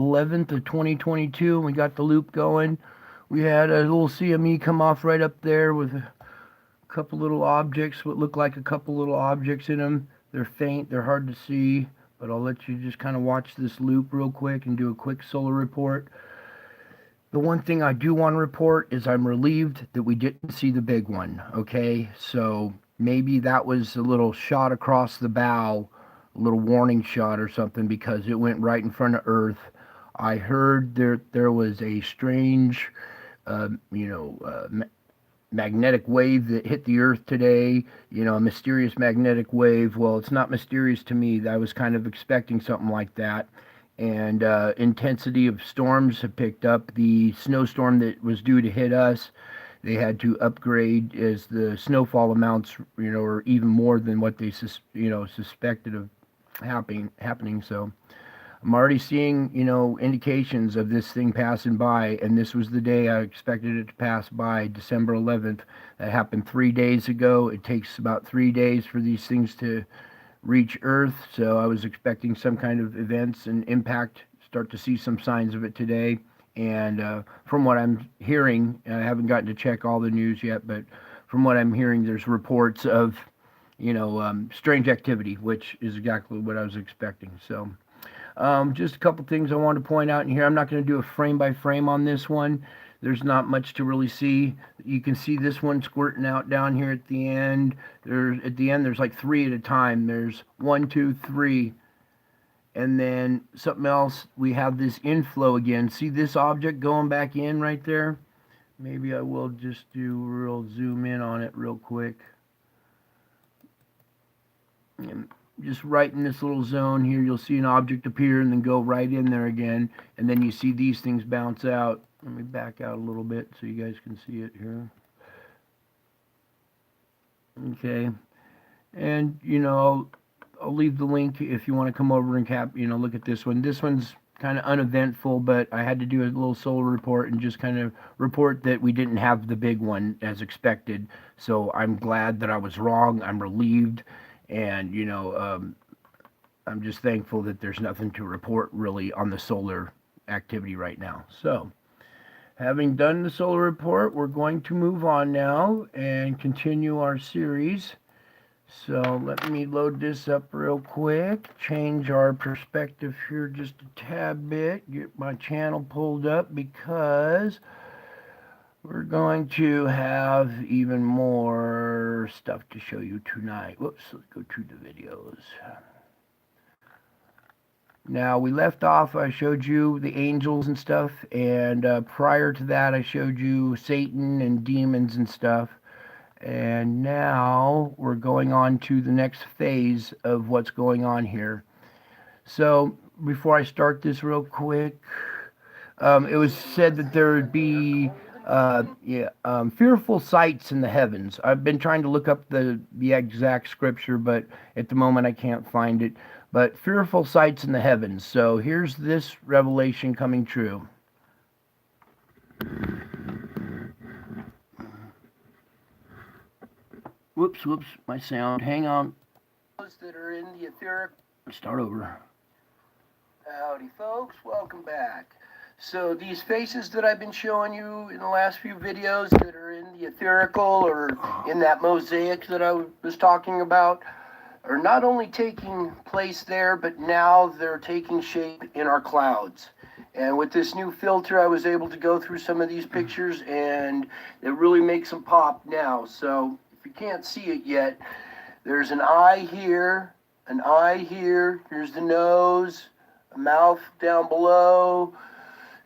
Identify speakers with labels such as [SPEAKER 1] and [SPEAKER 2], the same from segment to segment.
[SPEAKER 1] 11th of 2022, and we got the loop going. We had a little CME come off right up there with a couple little objects, what look like a couple little objects in them. They're faint, they're hard to see, but I'll let you just kind of watch this loop real quick and do a quick solar report. The one thing I do want to report is I'm relieved that we didn't see the big one, okay? So maybe that was a little shot across the bow, a little warning shot or something, because it went right in front of Earth. I heard there was a strange, uh, you know, uh, magnetic wave that hit the Earth today, a mysterious magnetic wave. Well, it's not mysterious to me. I was kind of expecting something like that. And intensity of storms have picked up. The snowstorm that was due to hit us, they had to upgrade as the snowfall amounts, are even more than what they, suspected of happening. So I'm already seeing, indications of this thing passing by, and this was the day I expected it to pass by, December 11th. That happened 3 days ago. It takes about 3 days for these things to reach Earth, so I was expecting some kind of events and impact, start to see some signs of it today. And from what I'm hearing, I haven't gotten to check all the news yet, but from what I'm hearing, there's reports of, strange activity, which is exactly what I was expecting. So just a couple things I want to point out in here. I'm not going to do a frame by frame on this one. There's not much to really see. You can see this one squirting out down here at the end. There's like three at a time. There's one, two, three. And then something else, we have this inflow again. See this object going back in right there? Maybe I will just do real zoom in on it real quick. And just right in this little zone here, you'll see an object appear and then go right in there again. And then you see these things bounce out. Let me back out a little bit so you guys can see it here. Okay. And, I'll leave the link if you want to come over and look at this one. This one's kind of uneventful, but I had to do a little solar report and just kind of report that we didn't have the big one as expected. So I'm glad that I was wrong. I'm relieved. And, I'm just thankful that there's nothing to report really on the solar activity right now. So, having done the solar report, we're going to move on now and continue our series. So let me load this up real quick, change our perspective here just a tad bit, get my channel pulled up because we're going to have even more stuff to show you tonight. Whoops, let's go to the videos. Now, we left off, I showed you the angels and stuff, and prior to that, I showed you Satan and demons and stuff. And now we're going on to the next phase of what's going on here. So, before I start this real quick, it was said that there would be fearful sights in the heavens. I've been trying to look up the exact scripture, but at the moment I can't find it. But fearful sights in the heavens. So here's this revelation coming true. Whoops, my sound. Hang on. Those that are in the etheric. Start over. Howdy, folks. Welcome back. So these faces that I've been showing you in the last few videos that are in the etherical or in that mosaic that I was talking about are not only taking place there, but now they're taking shape in our clouds. And with this new filter, I was able to go through some of these pictures, and it really makes them pop now. So if you can't see it yet, there's an eye here, here's the nose, a mouth down below,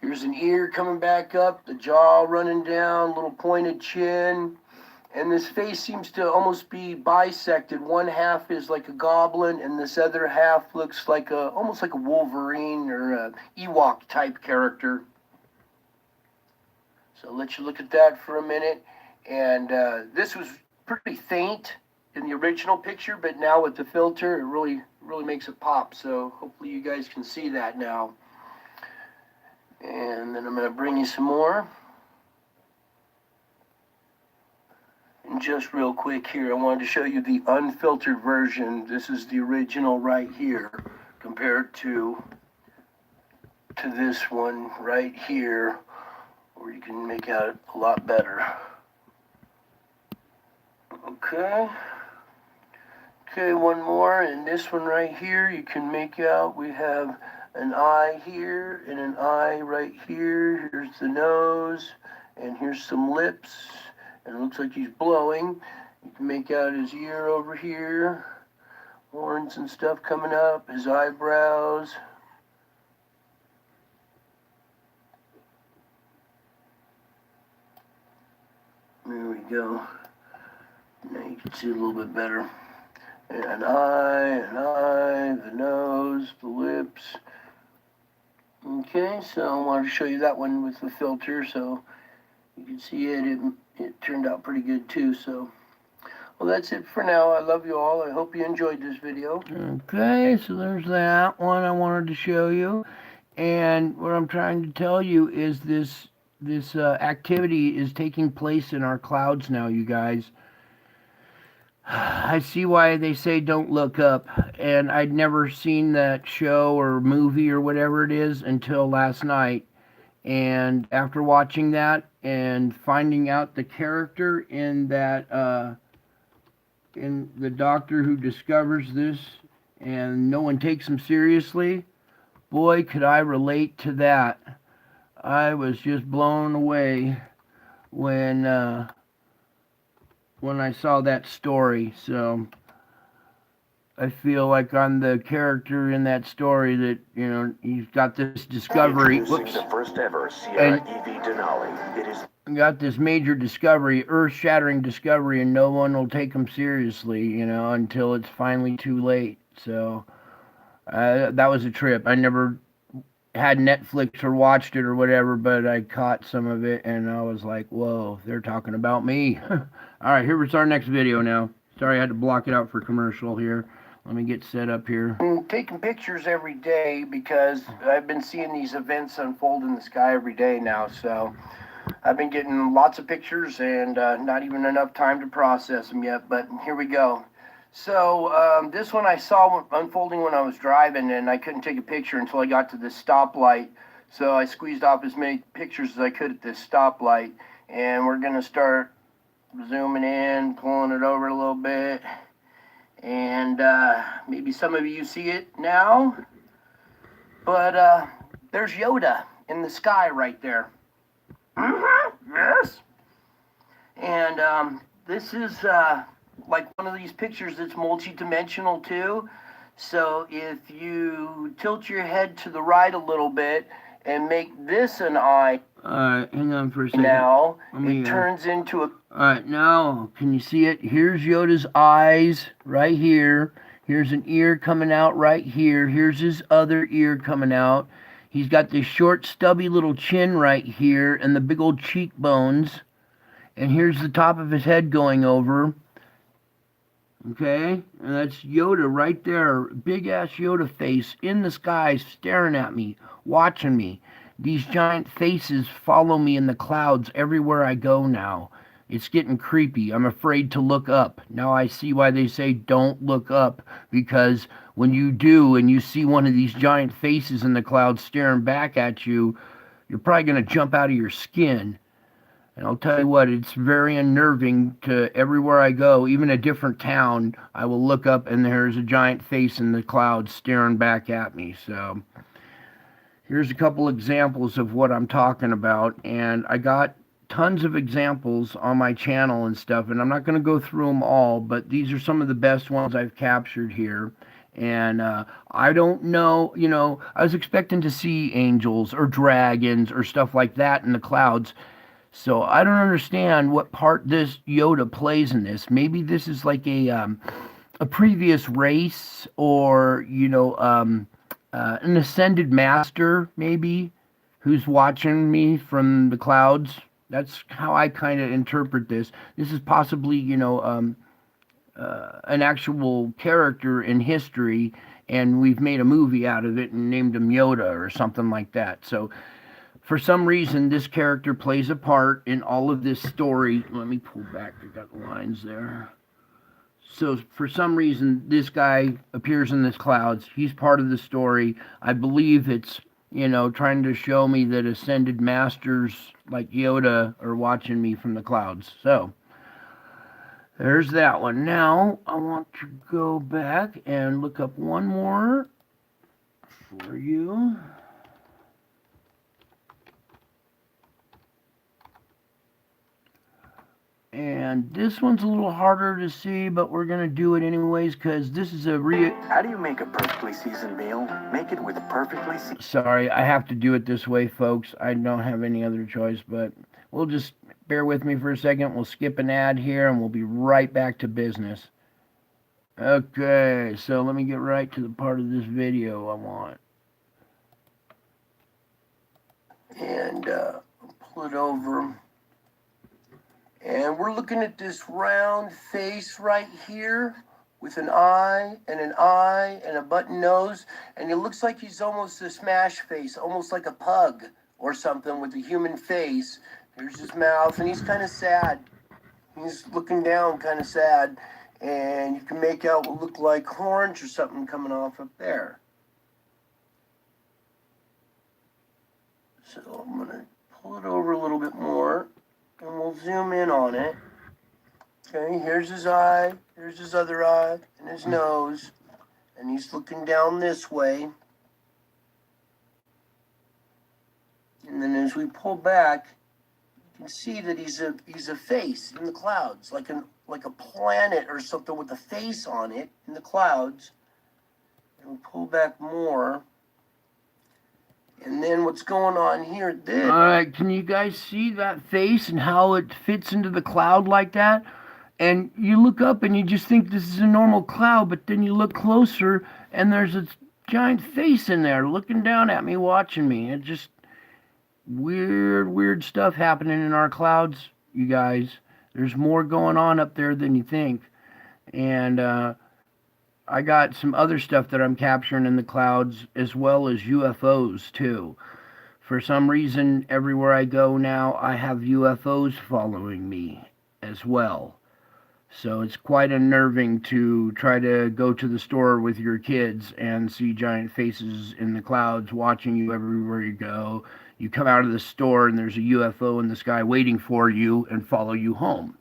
[SPEAKER 1] here's an ear coming back up, the jaw running down, little pointed chin. And this face seems to almost be bisected. One half is like a goblin, and this other half looks like almost like a Wolverine or a Ewok type character. So I'll let you look at that for a minute. And this was pretty faint in the original picture, but now with the filter, it really makes it pop. So hopefully you guys can see that now. And then I'm going to bring you some more. And just real quick here, I wanted to show you the unfiltered version. This is the original right here compared to to this one right here, where you can make out a lot better. Okay. Okay, one more, and this one right here, you can make out we have an eye here and an eye right here. Here's the nose, and here's some lips, and it looks like he's blowing. You can make out his ear over here, horns and stuff coming up, his eyebrows. There we go. Now you can see a little bit better. An eye, the nose, the lips. Okay, so I wanted to show you that one with the filter, so you can see it turned out pretty good too. So, well, that's it for now. I love you all. I hope you enjoyed this video. Okay, so there's that one I wanted to show you. And what I'm trying to tell you is this activity is taking place in our clouds now, you guys. I see why they say don't look up, and I'd never seen that show or movie or whatever it is until last night. And after watching that and finding out the character in that, in the doctor who discovers this and no one takes him seriously, boy, could I relate to that. I was just blown away when I saw that story. So I feel like I'm the character in that story that, you know, he's got this discovery. Whoops.
[SPEAKER 2] The first ever Sierra EV Denali. It is
[SPEAKER 1] got this major discovery, earth-shattering discovery, and no one will take him seriously, you know, until it's finally too late. So that was a trip. I never had Netflix or watched it or whatever, but I caught some of it, and I was like, whoa, they're talking about me. All right, here's our next video now. Sorry I had to block it out for commercial here. Let me get set up here. I'm taking pictures every day because I've been seeing these events unfold in the sky every day now, so I've been getting lots of pictures and not even enough time to process them yet, but here we go. So this one I saw unfolding when I was driving, and I couldn't take a picture until I got to this stoplight. So I squeezed off as many pictures as I could at this stoplight, and we're going to start zooming in, pulling it over a little bit, and maybe some of you see it now, but there's Yoda in the sky right there. Yes. And this is like one of these pictures that's multi-dimensional too. So if you tilt your head to the right a little bit and make this an eye, hang on for a second. Now it turns into a. Alright, now can you see it? Here's Yoda's eyes right here. Here's an ear coming out right here. Here's his other ear coming out. He's got this short, stubby little chin right here and the big old cheekbones. And here's the top of his head going over. Okay, and that's Yoda right there. Big ass Yoda face in the sky staring at me, watching me. These giant faces follow me in the clouds everywhere I go now. It's getting creepy. I'm afraid to look up. Now I see why they say don't look up, because when you do and you see one of these giant faces in the clouds staring back at you, you're probably going to jump out of your skin. And I'll tell you what, it's very unnerving to everywhere I go, even a different town, I will look up and there's a giant face in the clouds staring back at me. So here's a couple examples of what I'm talking about, and I got tons of examples on my channel and stuff, and I'm not going to go through them all, but these are some of the best ones I've captured here. And I don't know, you know, I was expecting to see angels or dragons or stuff like that in the clouds. So I don't understand what part this Yoda plays in this. Maybe this is like a previous race, or, you know, an ascended master, maybe, who's watching me from the clouds. That's how I kind of interpret this. This is possibly, you know, an actual character in history, and we've made a movie out of it and named him Yoda or something like that. So for some reason, this character plays a part in all of this story. Let me pull back. I got the lines there. So for some reason, this guy appears in the clouds. He's part of the story. I believe it's trying to show me that ascended masters like Yoda are watching me from the clouds. So, there's that one. Now, I want to go back and look up one more for you. And this one's a little harder to see, but we're going to do it anyways because this is a
[SPEAKER 2] How do you make a perfectly seasoned meal? Make it with perfectly seasoned.
[SPEAKER 1] Sorry, I have to do it this way, folks. I don't have any other choice, but we'll just bear with me for a second. We'll skip an ad here and we'll be right back to business. Okay, so let me get right to the part of this video I want. And pull it over. And we're looking at this round face right here with an eye and a button nose. And it looks like he's almost a smash face, almost like a pug or something with a human face. There's his mouth, and he's kind of sad. He's looking down kind of sad. And you can make out what look like horns or something coming off up there. So I'm going to pull it over a little bit more. And we'll zoom in on it. Okay, here's his eye, here's his other eye, and his nose. And he's looking down this way. And then as we pull back, you can see that he's a face in the clouds, like a planet or something with a face on it in the clouds. And we pull back more. And then what's going on here? All right, can you guys see that face and how it fits into the cloud like that? And you look up and you just think this is a normal cloud, but then you look closer and there's a giant face in there looking down at me, watching me. It's just weird stuff happening in our clouds, you guys. There's more going on up there than you think. And I got some other stuff that I'm capturing in the clouds, as well as UFOs too. For some reason, everywhere I go now, I have UFOs following me as well. So it's quite unnerving to try to go to the store with your kids and see giant faces in the clouds watching you everywhere you go. You come out of the store and there's a UFO in the sky waiting for you and follow you home.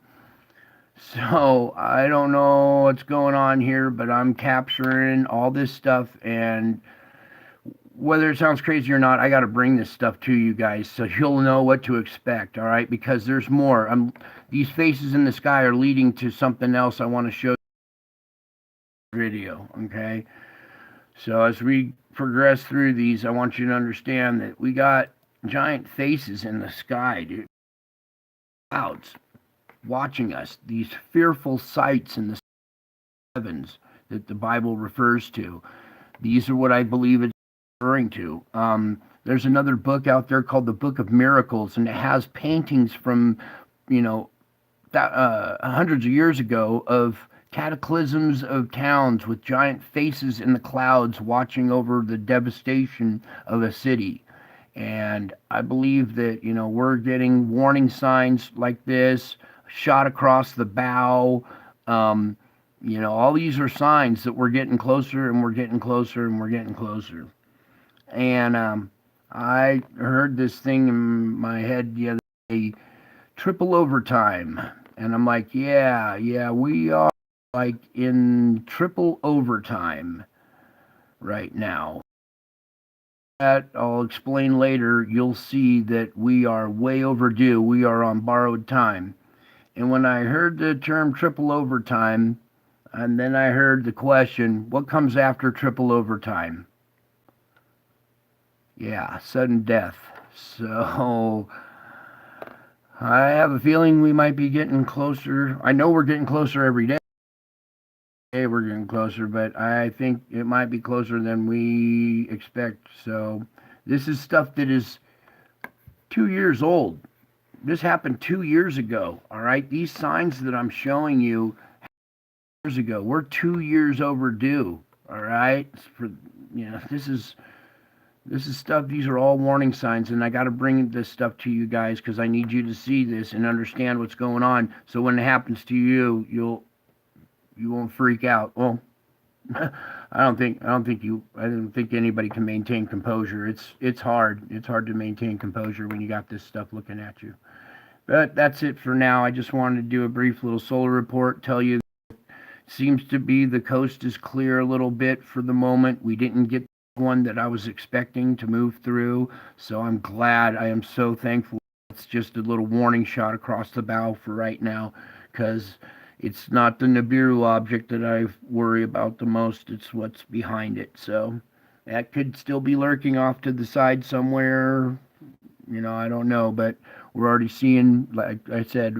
[SPEAKER 1] So I don't know what's going on here, but I'm capturing all this stuff, and whether it sounds crazy or not, I got to bring this stuff to you guys so you'll know what to expect, all right? Because there's more. These faces in the sky are leading to something else I want to show you in the video, okay? So as we progress through these, I want you to understand that we got giant faces in the sky, dude. Clouds watching us, these fearful sights in the heavens that the Bible refers to. These are what I believe it's referring to. There's another book out there called the Book of Miracles, and it has paintings from, hundreds of years ago of cataclysms of towns with giant faces in the clouds watching over the devastation of a city. And I believe that, we're getting warning signs like this, shot across the bow. All these are signs that we're getting closer and we're getting closer and we're getting closer. And I heard this thing in my head the other day, triple overtime. And I'm like, yeah, we are like in triple overtime right now. That I'll explain later. You'll see that we are way overdue. We are on borrowed time. And when I heard the term triple overtime, and then I heard the question, what comes after triple overtime? Yeah, sudden death. So I have a feeling we might be getting closer. I know we're getting closer every day. We're getting closer, but I think it might be closer than we expect. So this is stuff that is 2 years old. This happened 2 years ago, all right? These signs that I'm showing you years ago, we're 2 years overdue, all right? This is stuff, these are all warning signs, and I got to bring this stuff to you guys because I need you to see this and understand what's going on, so when it happens to you, you won't freak out. Well, I don't think anybody can maintain composure. It's hard. It's hard to maintain composure when you got this stuff looking at you. But that's it for now. I just wanted to do a brief little solar report, tell you seems to be the coast is clear a little bit for the moment. We didn't get one that I was expecting to move through, so I'm glad. I am so thankful. It's just a little warning shot across the bow for right now, because it's not the Nibiru object that I worry about the most. It's what's behind it. So that could still be lurking off to the side somewhere. I don't know, but we're already seeing, like I said,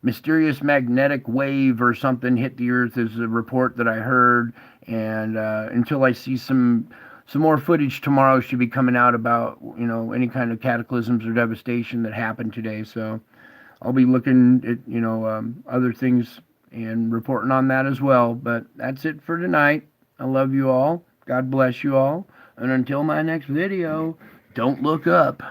[SPEAKER 1] mysterious magnetic wave or something hit the Earth is a report that I heard, and until I see some more footage tomorrow, should be coming out about any kind of cataclysms or devastation that happened today. So I'll be looking at other things and reporting on that as well. But that's it for tonight. I love you all. God bless you all, and until my next video, don't look up.